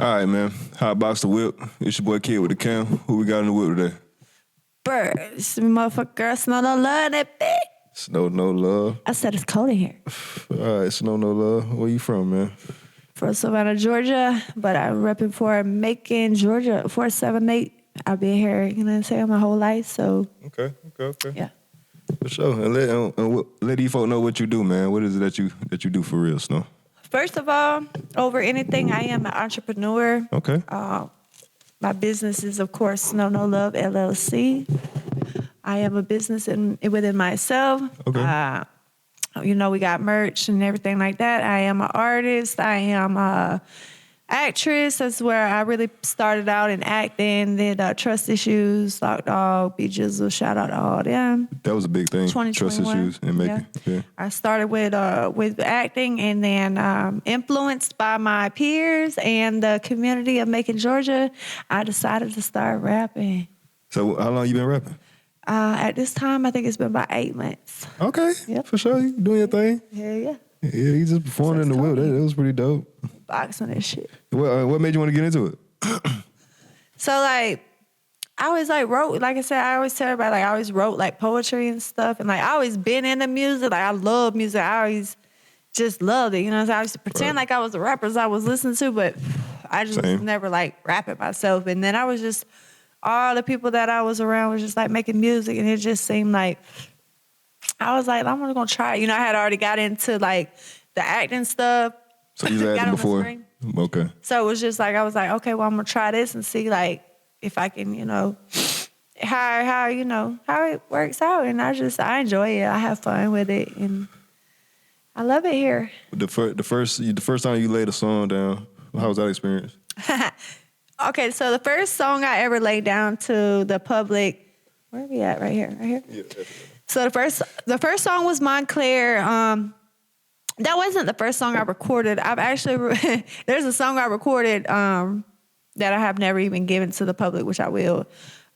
All right, man. Hot box the whip. It's your boy Kid with the cam. Who we got in the whip today? Birds, motherfucker, girl, Snow No Love that bitch. Snow No Love. I said it's cold in here. All right, Snow No Love. Where you from, man? From Savannah, Georgia, but I'm repping for Macon, Georgia, 478. I've been here, you know what I'm saying, my whole life, so. Okay. Yeah. For sure. And let these folk know what you do, man. What is it that you do for real, Snow? First of all, over anything, I am an entrepreneur. Okay. My business is, of course, Snow No Love LLC. I am a business within myself. Okay. We got merch and everything like that. I am an artist. I am a actress. That's where I really started out in acting. Did Trust Issues, Lock Dog, B Jizzle. Shout out to all them. That was a big thing. 2021. Trust issues and making. Yeah. I started with acting, and then influenced by my peers and the community of Macon, Georgia, I decided to start rapping. So how long you been rapping? At this time, I think it's been about 8 months. Okay. Yep. For sure. You doing your thing. Hell yeah. Yeah, you just performed in the whip. That was pretty dope. Boxing and shit. What made you want to get into it? So, I always, wrote, like I said, I always tell everybody, I always wrote, poetry and stuff. And, I always been into music. I love music. I always just loved it. You know what I'm saying? I used to pretend like I was the rappers I was listening to, but I just was never, rapping myself. And then I was just, all the people that I was around was just, making music. And it just seemed like, I was like, I'm going to try it. I had already got into, the acting stuff. So you was acting before? Okay. So it was just I was like, okay, well, I'm going to try this and see, if I can, how it works out. And I enjoy it. I have fun with it. And I love it here. The first time you laid a song down, how was that experience? Okay, so the first song I ever laid down to the public, where are we at? Right here? Yeah, definitely. So the first song was Montclair. That wasn't the first song I recorded. I've actually there's a song I recorded that I have never even given to the public, which I will.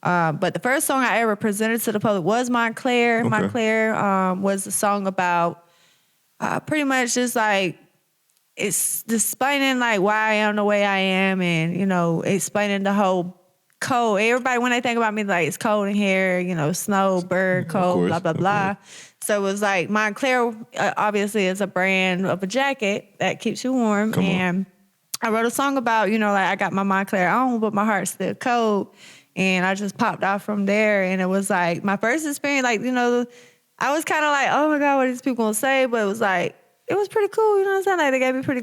But the first song I ever presented to the public was Montclair. Okay. Montclair was a song about pretty much just it's explaining why I am the way I am, and explaining the whole cold. Everybody, when they think about me, it's cold in here, snow, bird, cold, blah, blah, blah. So it was Montclair, obviously, is a brand of a jacket that keeps you warm. And I wrote a song about, I got my Montclair on, but my heart's still cold. And I just popped off from there. And it was my first experience, I was kind of oh my God, what are these people going to say? But it was it was pretty cool, you know what I'm saying? They gave me pretty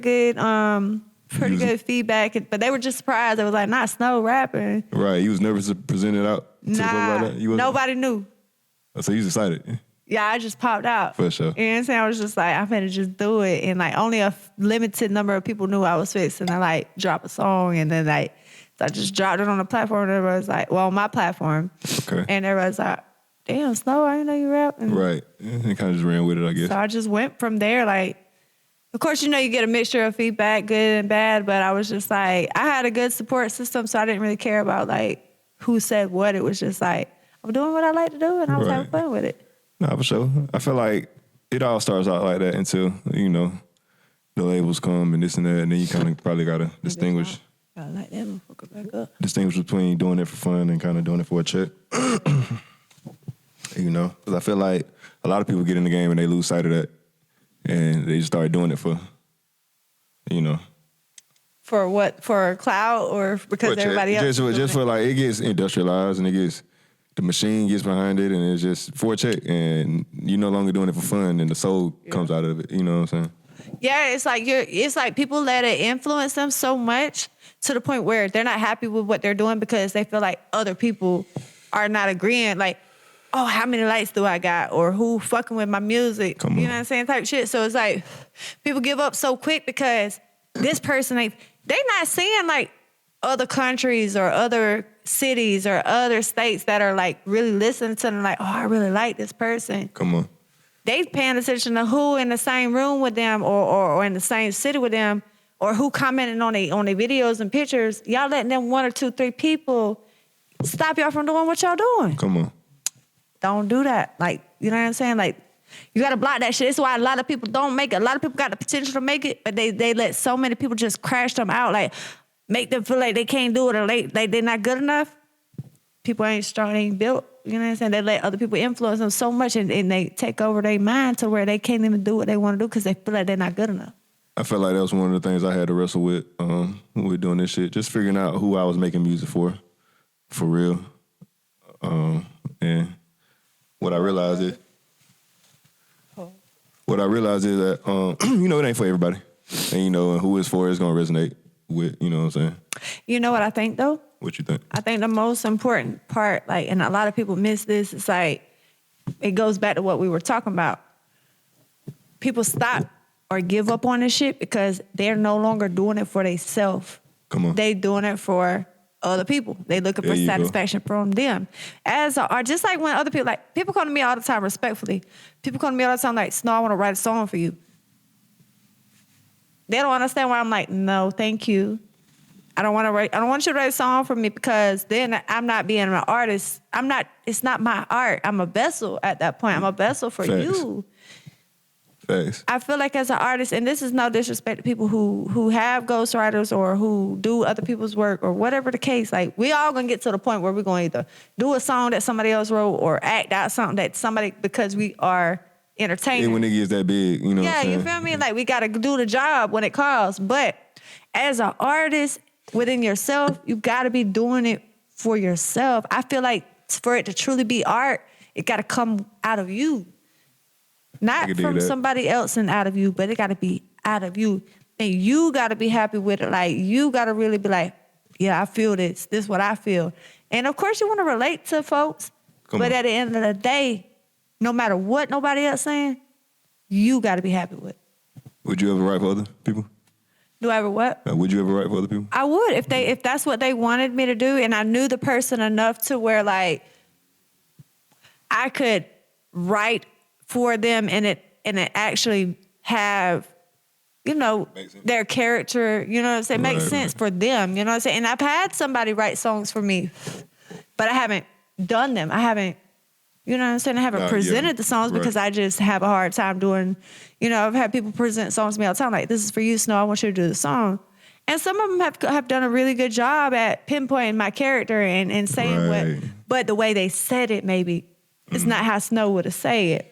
good feedback, but they were just surprised. They was not Snow rapping. Right, you was nervous to present it out to the public like that? Nobody knew. So you was excited? Yeah, I just popped out. For sure. You know what I'm saying? I was just I'm finna just do it. And only a limited number of people knew I was fixing to drop a song. And then so I just dropped it on the platform, and everybody was on my platform. Okay. And everybody was damn, Snow, I didn't know you rap. And right. And kind of just ran with it, I guess. So I just went from there, of course, you get a mixture of feedback, good and bad, but I was just I had a good support system, so I didn't really care about who said what. It was just I'm doing what I like to do, and I was having fun with it. Nah, for sure. I feel like it all starts out like that until, the labels come and this and that, and then you kind of probably got to distinguish. I like that motherfucker back up. Distinguish between doing it for fun and kind of doing it for a check. Because I feel like a lot of people get in the game and they lose sight of that. And they just start doing it for. For what? For clout, or because everybody else? Just for it gets industrialized, and the machine gets behind it, and it's just for a check, and you're no longer doing it for fun, and the soul comes out of it. You know what I'm saying? Yeah, it's people let it influence them so much to the point where they're not happy with what they're doing because they feel like other people are not agreeing. Oh, how many likes do I got? Or who fucking with my music? You know what I'm saying? Type shit. So it's people give up so quick because this person they not seeing other countries or other cities or other states that are really listening to them oh, I really like this person. Come on. They paying attention to who in the same room with them or in the same city with them or who commenting on their videos and pictures. Y'all letting them 1 or 2, 3 people stop y'all from doing what y'all doing. Come on. Don't do that. You know what I'm saying? You got to block that shit. That's why a lot of people don't make it. A lot of people got the potential to make it, but they let so many people just crash them out. make them feel like they can't do it or like they're not good enough, people ain't strong, they ain't built. You know what I'm saying? They let other people influence them so much and they take over their mind to where they can't even do what they want to do because they feel like they're not good enough. I felt like that was one of the things I had to wrestle with doing this shit. Just figuring out who I was making music for real. And what I realized is that, it ain't for everybody. And, who it's for is going to resonate with, you know what I'm saying? You know what I think, though? What you think? I think the most important part, like, and a lot of people miss this, it's like, it goes back to what we were talking about. People stop or give up on this shit because they're no longer doing it for themselves. Come on. They doing it for other people. They looking for satisfaction from them. Just like when other people, like, people come to me all the time respectfully. People come to me all the time like, Snow, I want to write a song for you. They don't understand why I'm like, no, thank you. I don't want you to write a song for me because then I'm not being an artist. It's not my art. I'm a vessel at that point. I'm a vessel for you. Facts. I feel like as an artist, and this is no disrespect to people who have ghostwriters or who do other people's work or whatever the case, like we all gonna get to the point where we're gonna either do a song that somebody else wrote or act out something that somebody, because we are entertainers. And when it gets that big, you know what I'm saying? You feel me? Like we gotta do the job when it calls. But as an artist within yourself, you gotta be doing it for yourself. I feel like for it to truly be art, it gotta come out of you. Not from somebody else and out of you, but it got to be out of you. And you got to be happy with it. Like, you got to really be like, yeah, I feel this. This is what I feel. And, of course, you want to relate to folks. But at the end of the day, no matter what nobody else saying, you got to be happy with it. Would you ever write for other people? Do I ever what? Would you ever write for other people? I would if that's what they wanted me to do. And I knew the person enough to where, like, I could write for them and it actually have, their character, you know what I'm saying, makes sense for them, you know what I'm saying? And I've had somebody write songs for me, but I haven't done them. I haven't, you know what I'm saying? I haven't presented the songs because I just have a hard time doing, I've had people present songs to me all the time, like, this is for you, Snow, I want you to do the song. And some of them have done a really good job at pinpointing my character and saying but the way they said it maybe, it's not how Snow would have said it.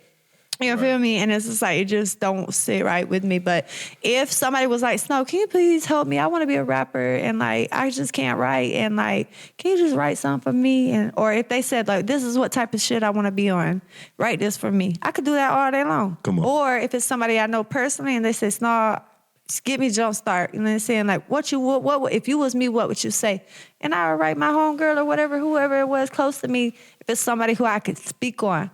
You feel me? And it's just like, it just don't sit right with me. But if somebody was like, Snow, can you please help me? I want to be a rapper and like, I just can't write. And like, can you just write something for me? And or if they said like, this is what type of shit I want to be on, write this for me. I could do that all day long. Come on. Or if it's somebody I know personally and they say, Snow, just give me Jumpstart. And they're saying like, what if you was me, what would you say? And I would write my homegirl or whatever, whoever it was close to me, if it's somebody who I could speak on.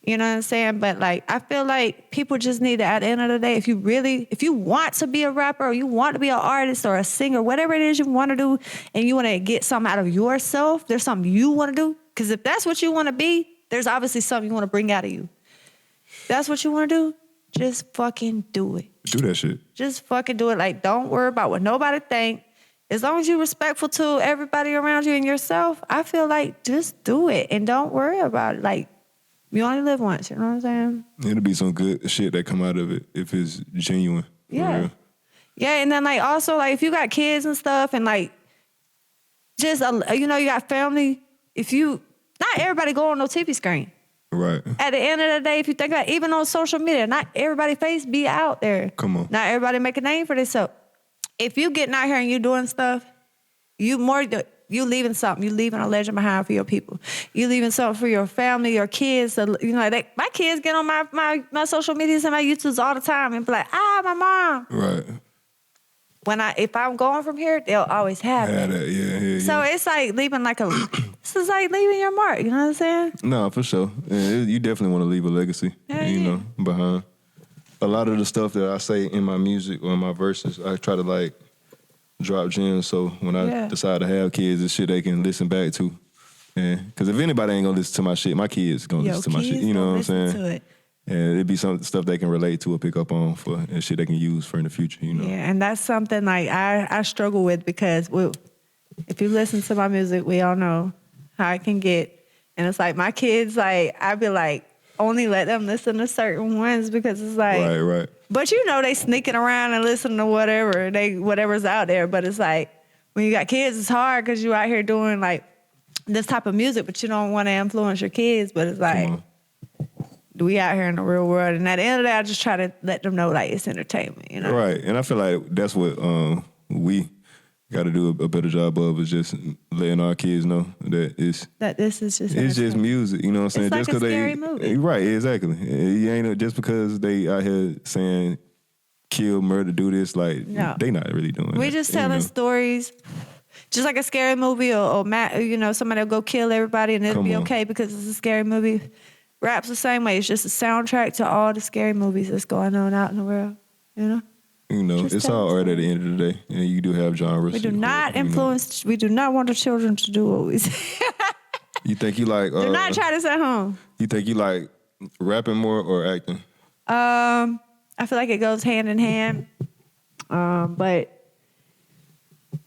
You know what I'm saying? But like, I feel like people just need to, at the end of the day, if you want to be a rapper or you want to be an artist or a singer, whatever it is you want to do, and you want to get something out of yourself, there's something you want to do. Because if that's what you want to be, there's obviously something you want to bring out of you. If that's what you want to do, just fucking do it. Do that shit. Just fucking do it. Like, don't worry about what nobody think. As long as you're respectful to everybody around you and yourself, I feel like just do it and don't worry about it. Like, you only live once, you know what I'm saying? It'll be some good shit that come out of it if it's genuine. Yeah. Yeah, and then like also like if you got kids and stuff and like just, you got family, not everybody go on no TV screen. Right. At the end of the day, if you think about it, even on social media, not everybody face be out there. Come on. Not everybody make a name for themselves. If you getting out here and you doing stuff, you leaving something. You leaving a legend behind for your people. You leaving something for your family, your kids. My kids get on my social medias and my YouTubes all the time and be like, my mom. Right. If I'm going from here, they'll always have it. Yeah. So it's like leaving this is like leaving your mark. You know what I'm saying? No, for sure. You definitely want to leave a legacy, behind. A lot of the stuff that I say in my music or in my verses, I try to like drop gems. So when I decide to have kids, it's shit they can listen back to. Yeah. Because if anybody ain't gonna listen to my shit, my kids gonna listen to my shit. You know what I'm saying? To it. And it'd be some stuff they can relate to or pick up on for and shit they can use for in the future. Yeah, and that's something like I struggle with because if you listen to my music, we all know how it can get. And it's like my kids, like I'd be like, only let them listen to certain ones because it's like, right. But they sneaking around and listening to whatever's out there. But it's like, when you got kids, it's hard because you out here doing like this type of music, but you don't want to influence your kids. But it's like, we out here in the real world. And at the end of the day, I just try to let them know like it's entertainment, you know? Right. And I feel like that's what we got to do a better job of, is just letting our kids know that this is just it's just music, you know what I'm saying? It's like just a scary movie. Right, exactly. You ain't just because they out here saying kill, murder, do this, like they not really doing it. We're just telling stories. Just like a scary movie, or you know, somebody will go kill everybody and it'll be okay because it's a scary movie. Rap's the same way. It's just a soundtrack to all the scary movies that's going on out in the world, you know? You know, just it's all art at the end of the day. And you do have genres. We do not influence, we do not want the children to do what we say. You think you like... do not try this at home. You think you like rapping more or acting? I feel like it goes hand in hand. But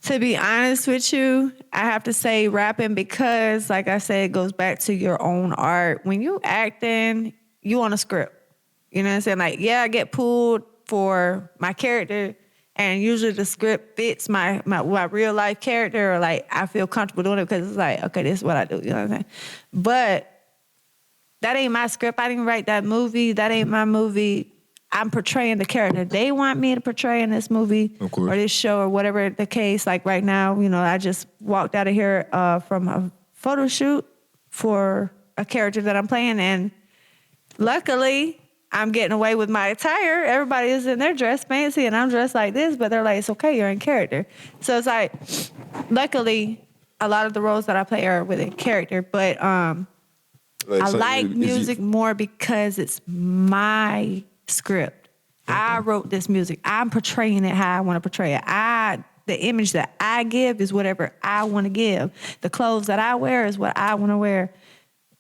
to be honest with you, I have to say rapping because, like I said, it goes back to your own art. When you acting, you on a script. You know what I'm saying? Like, yeah, I get pulled for my character, and usually the script fits my real life character, or like I feel comfortable doing it because it's like, okay, this is what I do. You know what I'm saying? But that ain't my script. I didn't write that movie. That ain't my movie. I'm portraying the character they want me to portray in this movie or this show or whatever the case. Like right now, you know, I just walked out of here from a photo shoot for a character that I'm playing, and luckily I'm getting away with my attire. Everybody is in their dress fancy and I'm dressed like this, but they're like, it's okay, you're in character. So it's like, luckily, a lot of the roles that I play are within character, but I like music more because it's my script. I wrote this music. I'm portraying it how I want to portray it. The image that I give is whatever I want to give. The clothes that I wear is what I want to wear.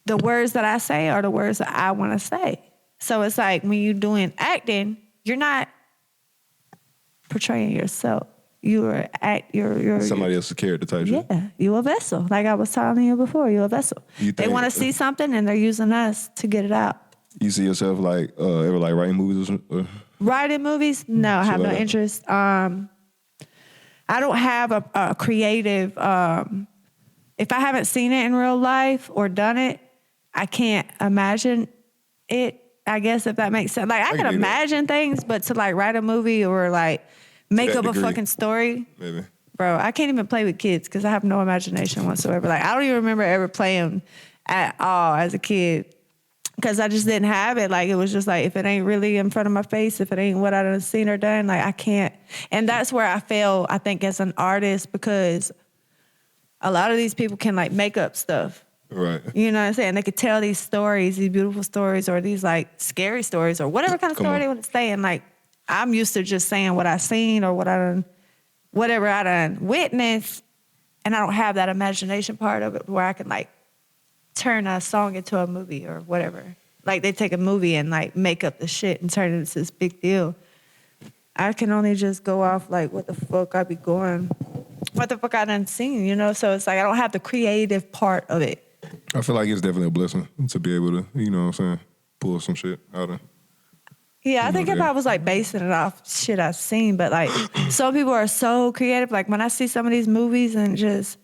The words that I say are the words that I want to say. So it's like when you're doing acting, you're not portraying yourself. You're somebody else's character type. Yeah, you're a vessel. Like I was telling you before, you're a vessel. They want to see something and they're using us to get it out. You see yourself like ever like writing movies? Writing movies? No, I have no interest. I don't have a creative. If I haven't seen it in real life or done it, I can't imagine it. I guess if that makes sense. Like I can imagine things, but to like write a movie or like make up a fucking story, maybe. Bro, I can't even play with kids because I have no imagination whatsoever. Like I don't even remember ever playing at all as a kid. Because I just didn't have it. Like, it was just like, if it ain't really in front of my face, if it ain't what I done seen or done, like, I can't. And that's where I fail, I think, as an artist, because a lot of these people can, like, make up stuff. Right. You know what I'm saying? They could tell these stories, these beautiful stories, or these, like, scary stories, or whatever kind of story they want to say. And, like, I'm used to just saying what I seen or whatever I done witnessed, and I don't have that imagination part of it where I can, like, turn a song into a movie or whatever. Like they take a movie and like make up the shit and turn it into this big deal. I can only just go off like what the fuck I be going, what the fuck I done seen, you know? So it's like I don't have the creative part of it. I feel like it's definitely a blessing to be able to, you know what I'm saying, pull some shit out of. Yeah, I think if I was like basing it off shit I've seen, but like some people are so creative. Like when I see some of these movies and just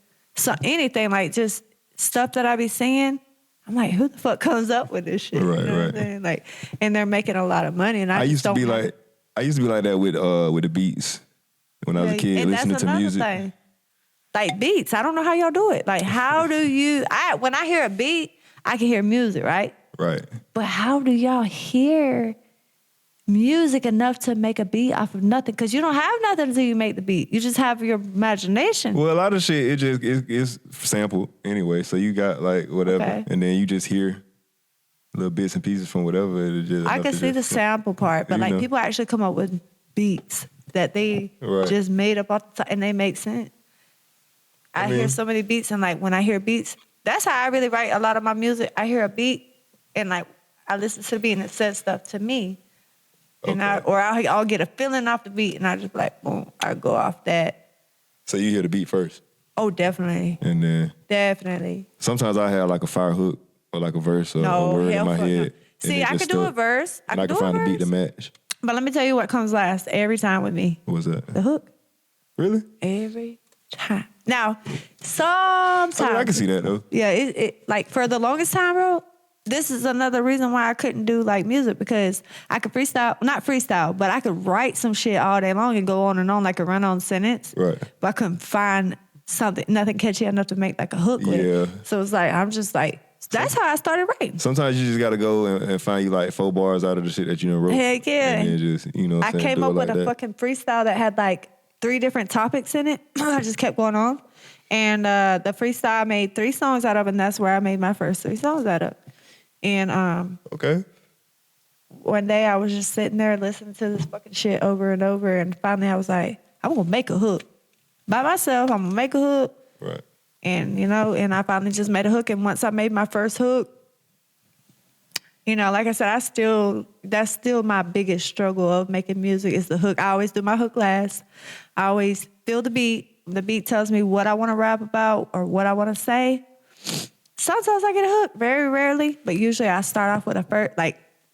anything like just stuff that I be seeing, I'm like, who the fuck comes up with this shit? Right, you know what I'm saying? Like, and they're making a lot of money. And I used to be like that with the beats when I was a kid, and listening that's to music. Thing. Like beats, I don't know how y'all do it. Like, how do you? When I hear a beat, I can hear music, right? Right. But how do y'all hear music enough to make a beat off of nothing? Because you don't have nothing until you make the beat. You just have your imagination. Well, a lot of shit, it's sampled anyway. So you got like whatever, and then you just hear little bits and pieces from whatever. I can see the sample part, but like people actually come up with beats that they just made up off the top, and they make sense. I hear so many beats, and like when I hear beats, that's how I really write a lot of my music. I hear a beat, and like I listen to the beat, and it says stuff to me. And I'll get a feeling off the beat, and I just like, boom, I go off that. So you hear the beat first? Oh, definitely. And then? Definitely. Sometimes I have like a fire hook or like a verse or a word in my head. See, I could do a verse. I can find a beat to match. But let me tell you what comes last every time with me. What was that? The hook. Really? Every time. Now, sometimes I can see that though. Yeah, it like for the longest time, bro. This is another reason why I couldn't do like music, because I could not freestyle, but I could write some shit all day long and go on and on like a run-on sentence. Right. But I couldn't find nothing catchy enough to make like a hook with. Yeah. So it's like, I'm just like, that's how I started writing. Sometimes you just gotta go and find you like 4 bars out of the shit that you done wrote. Heck yeah. And then just, you know what I'm saying, came up with like a fucking freestyle that had like 3 different topics in it. I just kept going on. And the freestyle I made 3 songs out of, and that's where I made my first 3 songs out of. And okay. One day I was just sitting there listening to this fucking shit over and over, and finally I was like, I'm gonna make a hook by myself. I'm gonna make a hook, right? And and I finally just made a hook. And once I made my first hook, like I said, that's still my biggest struggle of making music is the hook. I always do my hook last. I always feel the beat. The beat tells me what I want to rap about or what I want to say. Sometimes I get a hook, very rarely, but usually I start off with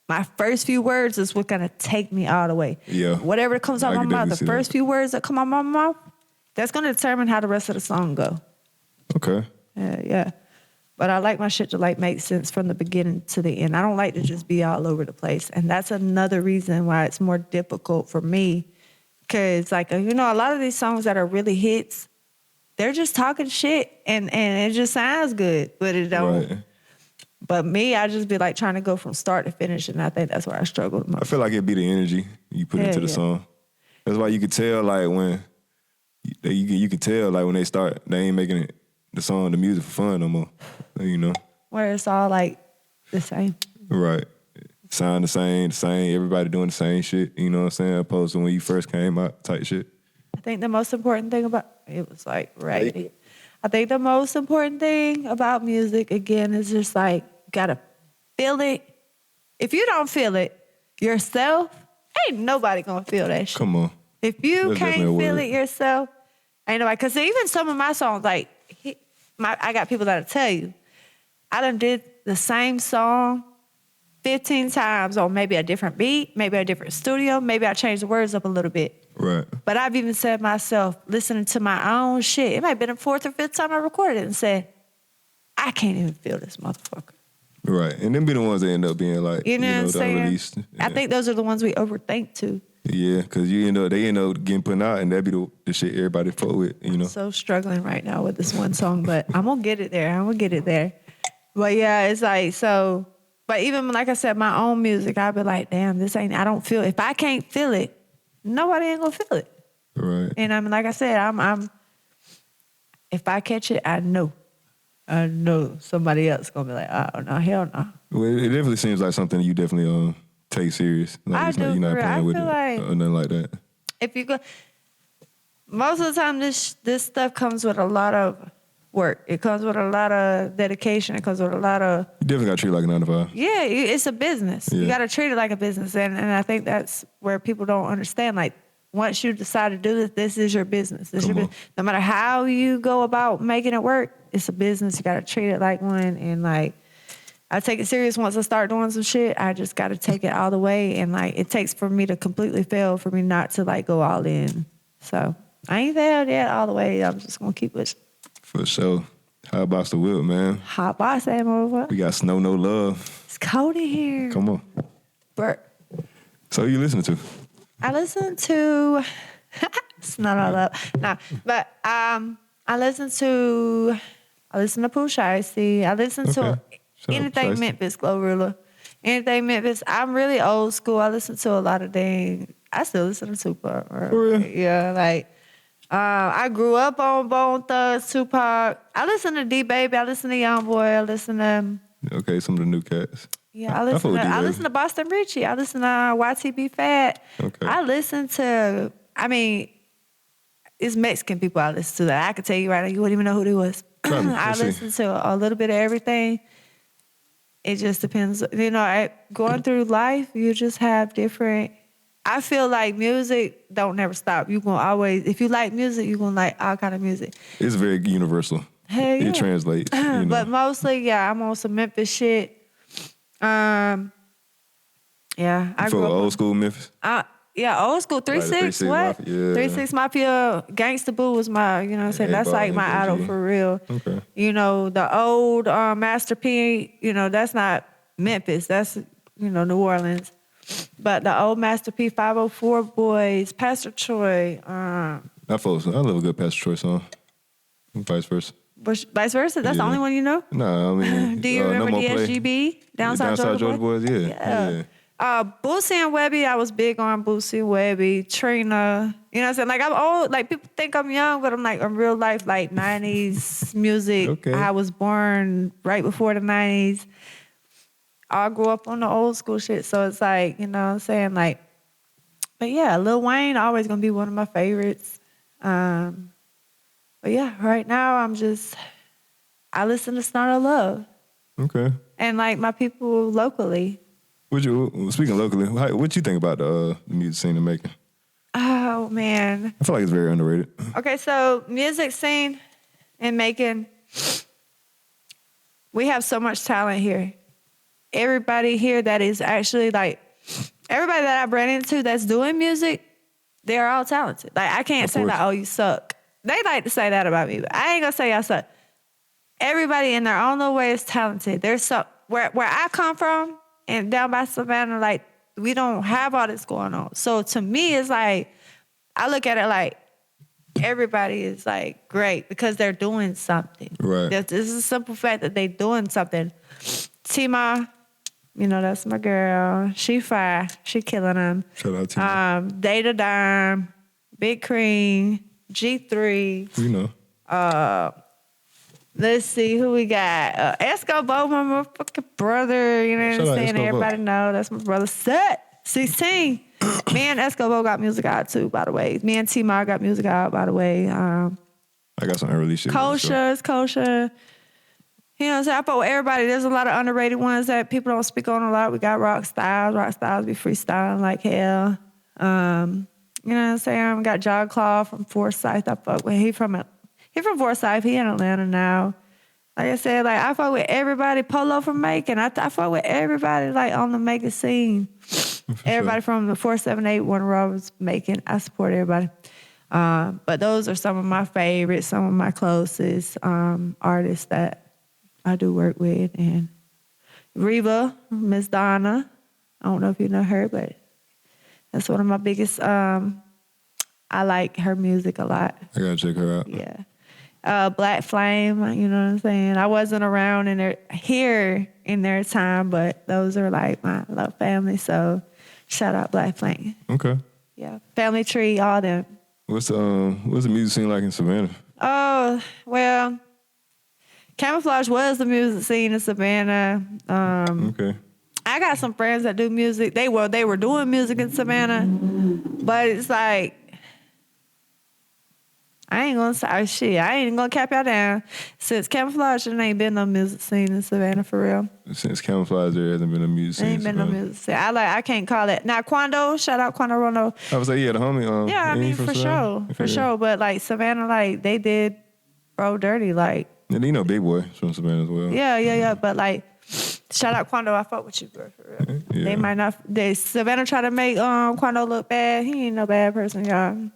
my first few words is what's gonna take me all the way. Yeah. Whatever comes out my mouth, the first few words that come out my mouth, that's gonna determine how the rest of the song go. Okay. Yeah. But I like my shit to make sense from the beginning to the end. I don't like to just be all over the place. And that's another reason why it's more difficult for me. Cause a lot of these songs that are really hits, they're just talking shit and it just sounds good, but it don't. Right. But me, I just be trying to go from start to finish, and I think that's where I struggle the most. I feel like it'd be the energy you put into the song. That's why you could tell when you could tell when they start, they ain't making the music for fun no more. Where it's all the same. Right. Sound the same, everybody doing the same shit, you know what I'm saying? Opposed to when you first came out type shit. I think the most important thing about it was right. I think the most important thing about music again is just gotta feel it. If you don't feel it yourself, ain't nobody gonna feel that shit. Come on. If you can't feel it yourself, ain't nobody. Because even some of my songs, I got people that'll tell you, I done did the same song 15 times on maybe a different beat, maybe a different studio, maybe I changed the words up a little bit. Right. But I've even said myself, listening to my own shit, it might have been the 4th or 5th time I recorded it and said, I can't even feel this motherfucker. Right. And them be the ones that end up being what I'm saying? Unreleased. Yeah. I think those are the ones we overthink too. Yeah, because they end up getting put out, and that be the shit everybody fuck with, I'm so struggling right now with this one song, but I'm going to get it there. But yeah, it's so, but even like I said, my own music, I'll be like, damn, I don't feel, if I can't feel it, nobody ain't going to feel it. Right. And like I said, I'm if I catch it, I know somebody else going to be like, oh, no, hell no. Well, it definitely seems like something you definitely take serious. I do. You're not playing with it or nothing like that. If you go, most of the time, this stuff comes with a lot of work. It comes with a lot of dedication. It comes with a lot of. You definitely got to treat it like a 9 to 5. Yeah, it's a business. Yeah. You got to treat it like a business, and I think that's where people don't understand. Once you decide to do this is your business. It's your business. No matter how you go about making it work, it's a business. You got to treat it like one, and I take it serious once I start doing some shit. I just got to take it all the way. And it takes for me to completely fail for me not to go all in. So I ain't failed yet all the way. I'm just going to keep it. For sure. How about the whip, man? Hot box, that motherfucker. We got Snow No Love. It's cold in here. Come on. Bert. So who you listening to? I listen to, it's not all up. No, but I listen to Pusha Icy. I listen to anything Memphis, Glorilla. Anything Memphis. I'm really old school. I listen to a lot of I still listen to Tupac. Really? Yeah, I grew up on Bone Thugs, Tupac. I listen to D-Baby. I listen to Youngboy. I listen to... Okay, some of the new cats. Yeah, I listen to Boston Richie. I listen to YTB Fat. Okay. I listen to... it's Mexican people I listen to that I could tell you right now. You wouldn't even know who they was. I listen to a little bit of everything. It just depends. Going through life, you just have different... I feel like music don't never stop. You gonna always... If you like music, you're gonna like all kind of music. It's very universal. Hell yeah. It translates. But mostly, yeah, I'm on some Memphis shit. Yeah. I grew up old school Memphis? Yeah, old school. 3-6, what? Mafia, yeah. 3-6 Mafia, Gangsta Boo was my, you know what I'm saying? That's like my idol for real. Okay. You know, the old Master P, you know, that's not Memphis. That's, you know, New Orleans. But the old Master P, 504 Boys, Pastor Troy. I love a good Pastor Troy song. Vice versa. Vice versa? That's the only one you know? No, I mean... Do you remember No DSGB? Downside Georgia Boys? Yeah. Boosie and Webby, I was big on Boosie, Webby, Trina. You know what I'm saying? Like, I'm old. Like, people think I'm young, but I'm like, in real life, like, 90s music. Okay. I was born right before the 90s. I grew up on the old school shit. So it's like, you know what I'm saying? Like, but yeah, Lil Wayne always going to be one of my favorites. But yeah, right now, I listen to NoLove. Okay. And, like, my people locally. Speaking locally, what you think about the music scene in Macon? Oh, man. I feel like it's very underrated. Okay, so music scene in Macon, we have so much talent here. Everybody here that is actually like, everybody that I ran into that's doing music, they're all talented. Like, I can't say like, oh, you suck. They like to say that about me, but I ain't gonna say I suck. Everybody in their own little way is talented. There's some, where I come from, and down by Savannah, like, we don't have all this going on. So to me, it's like, I look at it like everybody is like great because they're doing something. Right. This is a simple fact that they're doing something. Tima, you know, that's my girl. She fire. She killing them. Shout out to Data Dime, Big Cream, G3. you know. Let's see who we got. Escobar, my motherfucking brother. You know what I'm saying? Everybody know that's my brother. Set 16. Me and Escobar got music out too, by the way. Me and T-Mar got music out, by the way. I got some unreleased shit. Kosher. You know what I'm saying? I fuck with everybody. There's a lot of underrated ones that people don't speak on a lot. We got Rock Styles. Rock Styles be freestyling like hell. You know what I'm saying? We got John Claw from Forsyth. I fuck with. He from Forsyth. He in Atlanta now. Like I said, like, I fuck with everybody. Polo from Macon. I fuck with everybody, like, on the Macon scene. Everybody from the 478 Warner Robins Macon. I support everybody. But those are some of my favorites, some of my closest artists that I do work with. And Reba, Miss Donna. I don't know if you know her, but that's one of my biggest. I like her music a lot. I gotta check her out. Yeah. Black Flame, you know what I'm saying? I wasn't around here in their time, but those are like my love family. So shout out Black Flame. Okay. Yeah. Family Tree, all them. What's the music scene like in Savannah? Oh, well, Camouflage was the music scene in Savannah. Okay. I got some friends that do music. They were doing music in Savannah, but it's like, I ain't gonna cap y'all down. Since Camouflage, there ain't been no music scene in Savannah for real. Since Camouflage, there hasn't been a music scene. Ain't been no music scene. I can't call it. Now, Quando, shout out Quando Rono. I was like, yeah, the homie. Yeah, I mean, for sure. But like Savannah, like they did Bro Dirty, like. And you know Big Boy from Savannah as well. Yeah. But like, shout out Quando, I fuck with you, bro, for real. Yeah. They might not. Savannah try to make Quando look bad. He ain't no bad person, y'all.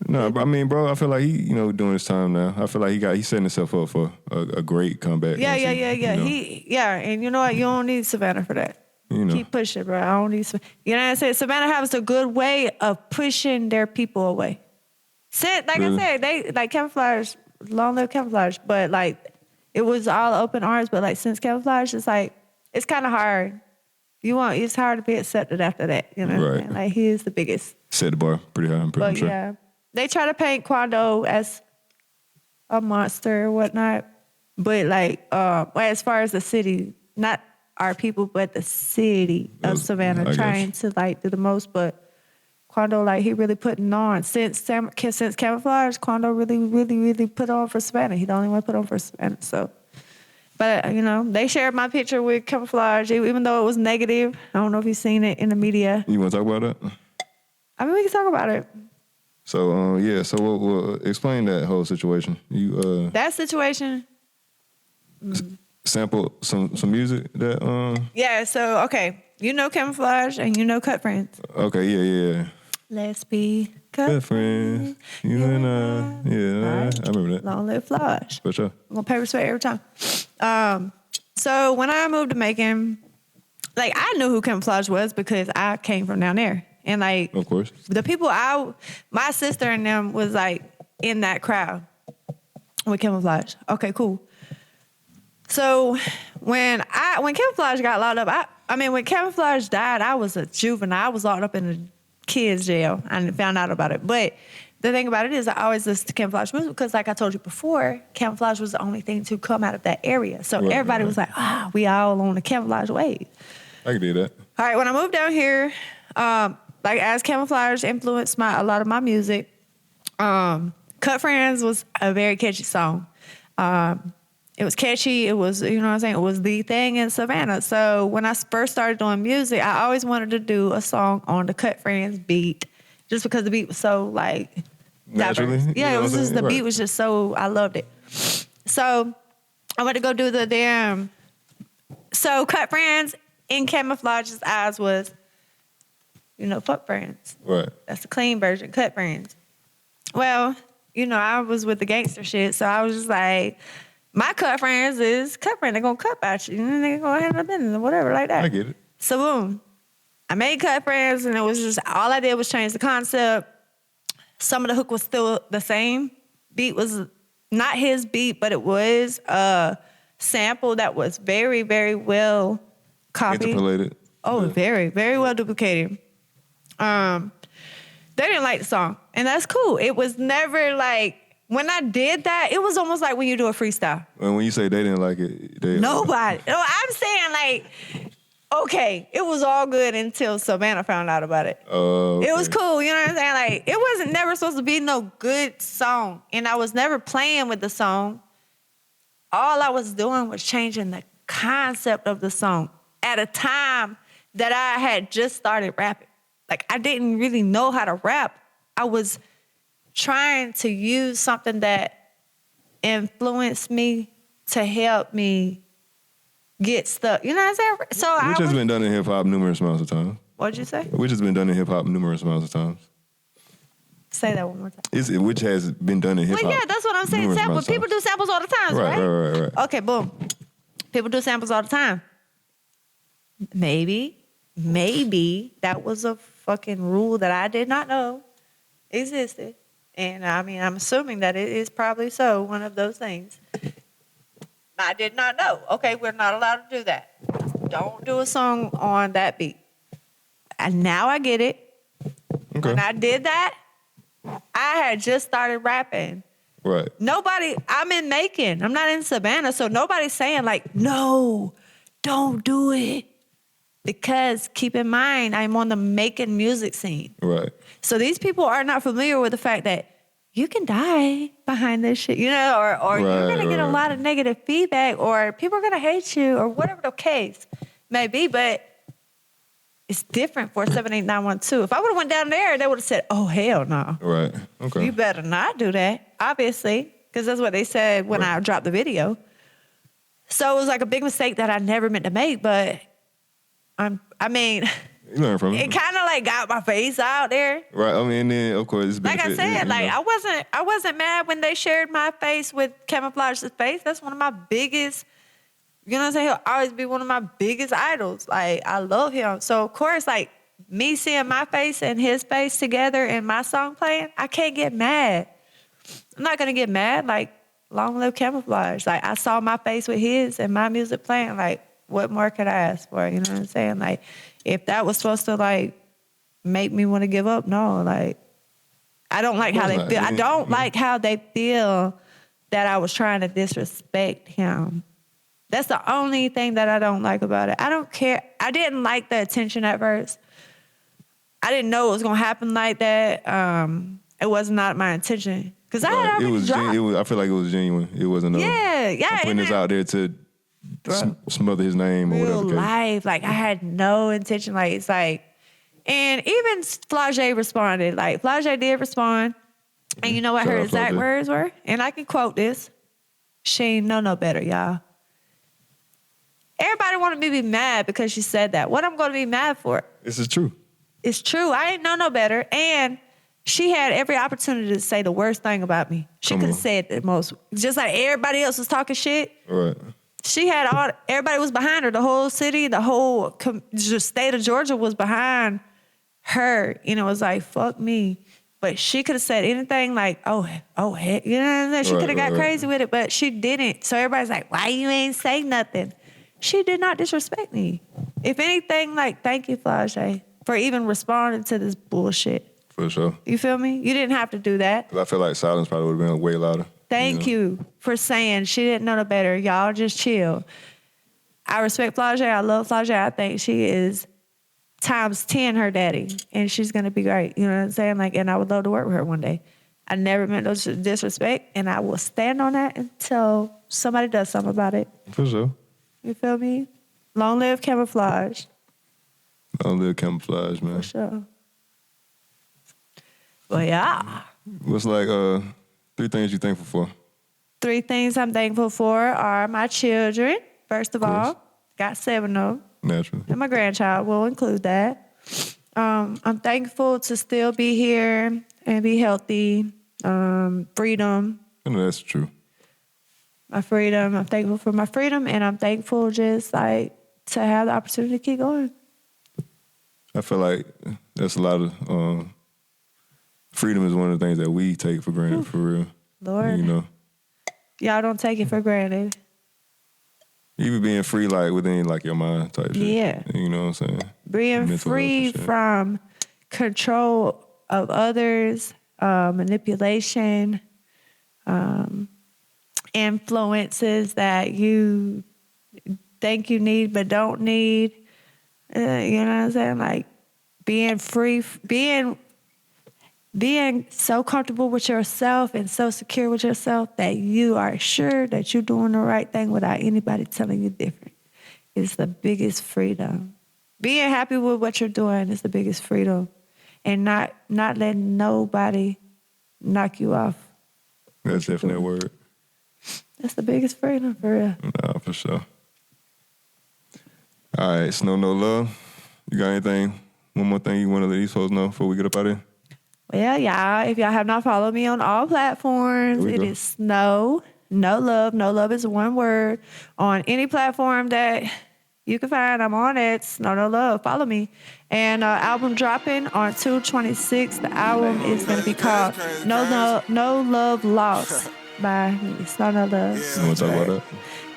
No, but I mean, bro, I feel like he, doing his time now. I feel like he's setting himself up for a great comeback. Yeah. And you know what? You don't need Savannah for that. Keep pushing, bro. I don't need Savannah. You know what I'm saying? Savannah has a good way of pushing their people away. I said, they like Camouflage, long live Camouflage, but like it was all open arms. But like since Camouflage, it's like it's kind of hard. It's hard to be accepted after that. You know what I'm saying? Like he is the biggest. Set the bar pretty high. I'm sure. Yeah, they try to paint Quando as a monster or whatnot, but like, as far as the city, not our people, but the city of Savannah, trying to like do the most. But Quando, like, he really putting on since Camouflage. Quando really put on for Savannah. He the only one put on for Savannah. So, but they shared my picture with Camouflage, even though it was negative. I don't know if you've seen it in the media. You want to talk about that? I mean, we can talk about it. So, So we'll explain that whole situation. That situation. Sample some music that. Yeah. So okay, Camouflage and Cut Friends. Okay. Yeah. Let's be Good friends. You and I. Yeah, I remember that. Long live Flash. For sure. I'm gonna pay respect every time. So when I moved to Macon, like I knew who Camouflage was because I came from down there. And like, of course, the people my sister and them was like in that crowd with Camouflage. Okay, cool. So when Camouflage got locked up, when Camouflage died, I was a juvenile. I was locked up in a kids jail. I found out about it. But the thing about it is I always listen to Camouflage music because like I told you before, Camouflage was the only thing to come out of that area. So everybody was like, we all on the Camouflage wave. I can do that. All right, when I moved down here, like as Camouflage influenced a lot of my music, Cut Friends was a very catchy song. It was catchy. It was, you know what I'm saying? It was the thing in Savannah. So when I first started doing music, I always wanted to do a song on the Cut Friends beat just because the beat was so like naturally. diverse. Yeah, it was just the beat was just so, I loved it. So I went to go do the damn. So Cut Friends in Camouflage's eyes was, fuck friends. Right. That's the clean version, Cut Friends. Well, I was with the gangster shit, so I was just like, my cut friends is cut friends. They're going to cut about you. And they're going to handle business or whatever like that. I get it. So, boom. I made Cut Friends, and it was just, all I did was change the concept. Some of the hook was still the same. Beat was not his beat, but it was a sample that was very, very well copied. Interpolated. Oh, very, very well duplicated. They didn't like the song, and that's cool. It was never like, when I did that, it was almost like when you do a freestyle. And when you say they didn't like it, nobody. No, I'm saying like, okay, it was all good until Savannah found out about it. Okay. It was cool, you know what I'm saying? Like, it wasn't never supposed to be no good song, and I was never playing with the song. All I was doing was changing the concept of the song at a time that I had just started rapping. Like, I didn't really know how to rap. I was trying to use something that influenced me to help me get stuck. You know what I'm saying? Which has been done in hip-hop numerous amounts of times. What'd you say? Which has been done in hip-hop numerous amounts of times. Say that one more time. Which has been done in hip-hop. Well, yeah, that's what I'm saying. Samples. People do samples all the time, right? Right. Okay, boom. People do samples all the time. Maybe that was a fucking rule that I did not know existed. And I'm assuming that it is probably so, one of those things. I did not know. Okay, we're not allowed to do that. Don't do a song on that beat. And now I get it. Okay. When I did that, I had just started rapping. Right. I'm in Macon. I'm not in Savannah. So nobody's saying like, no, don't do it. Because keep in mind, I'm on the Macon music scene. Right. So these people are not familiar with the fact that you can die behind this shit, or you're going to get a lot of negative feedback, or people are going to hate you, or whatever the case may be. But it's different for 78912. If I would have went down there, they would have said, oh, hell no. Right. Okay. You better not do that, obviously, because that's what they said when I dropped the video. So it was like a big mistake that I never meant to make, but you learn from it. It kind of like got my face out there. Right. And then of course, it's like I said, I wasn't mad when they shared my face with Camouflage's face. That's one of my biggest. You know what I'm saying? He'll always be one of my biggest idols. Like, I love him. So of course, like me seeing my face and his face together and my song playing, I can't get mad. I'm not gonna get mad. Like, long live Camouflage. Like, I saw my face with his and my music playing. Like, what more could I ask for? You know what I'm saying? Like, if that was supposed to like make me want to give up, no. Like, I don't like how they feel. I don't like how they feel that I was trying to disrespect him. That's the only thing that I don't like about it. I don't care. I didn't like the attention at first. I didn't know it was gonna happen like that. It was not my intention because I had already dropped. I feel like it was genuine. It wasn't. I'm putting this out there to smother his name or whatever. Real life, like I had no intention. Like, it's like, and even Flage responded. Like, Flage did respond, and you know what her exact words were? And I can quote this: "She ain't know no better, y'all." Everybody wanted me to be mad because she said that. What I'm going to be mad for? This is true. it's true. I ain't know no better. And she had every opportunity to say the worst thing about me. She could have said the most, just like everybody else was talking shit. Right. She had everybody was behind her. The whole city, the whole just state of Georgia was behind her. You know, it was like, fuck me. But she could have said anything like, oh, heck. You know what I'm saying? She could have got crazy with it, but she didn't. So everybody's like, why you ain't say nothing? She did not disrespect me. If anything, like, thank you, Flage, for even responding to this bullshit. For sure. You feel me? You didn't have to do that. 'Cause I feel like silence probably would have been way louder. Thank you for saying she didn't know no better. Y'all just chill. I respect Flage. I love Flage. I think she is times 10 her daddy, and she's going to be great. You know what I'm saying? Like, and I would love to work with her one day. I never meant no disrespect, and I will stand on that until somebody does something about it. For sure. You feel me? Long live camouflage. Long live camouflage, man. For sure. Well, yeah. What's like 3 things you thankful for? 3 things I'm thankful for are my children, first of all. Got 7 of them. Naturally. And my grandchild will include that. I'm thankful to still be here and be healthy. Freedom. I know that's true. My freedom. I'm thankful for my freedom, and I'm thankful just like to have the opportunity to keep going. I feel like that's a lot of freedom is one of the things that we take for granted, for real. Lord. You know. Y'all don't take it for granted. Even being free, like, within, like, your mind type shit. Yeah. You know what I'm saying? Being Mental free from control of others, manipulation, influences that you think you need but don't need. You know what I'm saying? Like being free, being so comfortable with yourself and so secure with yourself that you are sure that you're doing the right thing without anybody telling you different is the biggest freedom. Being happy with what you're doing is the biggest freedom, and not letting nobody knock you off. That's definitely a word. That's the biggest freedom, for real. Nah, for sure. All right, Snow No Love. You got anything? One more thing you want to let these folks know before we get up out of here? Well, y'all, if y'all have not followed me on all platforms, it is Snow No Love. No Love is one word. On any platform that you can find, I'm on it. Snow No Love. Follow me. And album dropping on 2/26. The album is going to be called No Love Lost by me. Snow No Love. You want to talk about that?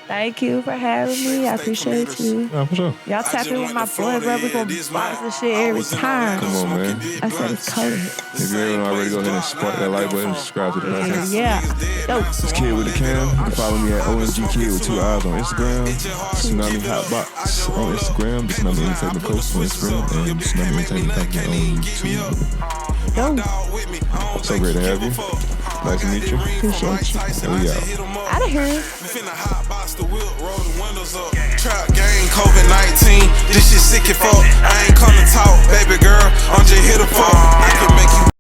Thank you for having me. I appreciate you. Nah, for sure. Y'all tap in with my boy, bro. We gonna box this shit every time. Come on, man. I said it's coded. If you haven't already, go ahead and spark that like button and subscribe to the podcast. Yeah. Dope. It's Kid with the Cam. You can follow me at ONG Kid with 2 eyes on Instagram. Tsunami Hotbox on Instagram. The Tsunami Entertainment Coach on Instagram. And Tsunami Entertainment Company on YouTube. Dope. So great to have you. Nice to meet you. Appreciate you. And we out. Out of here. Trap gang, COVID-19, this shit sick as fuck. I ain't come to talk, baby girl, I'm just here to fuck. I can make you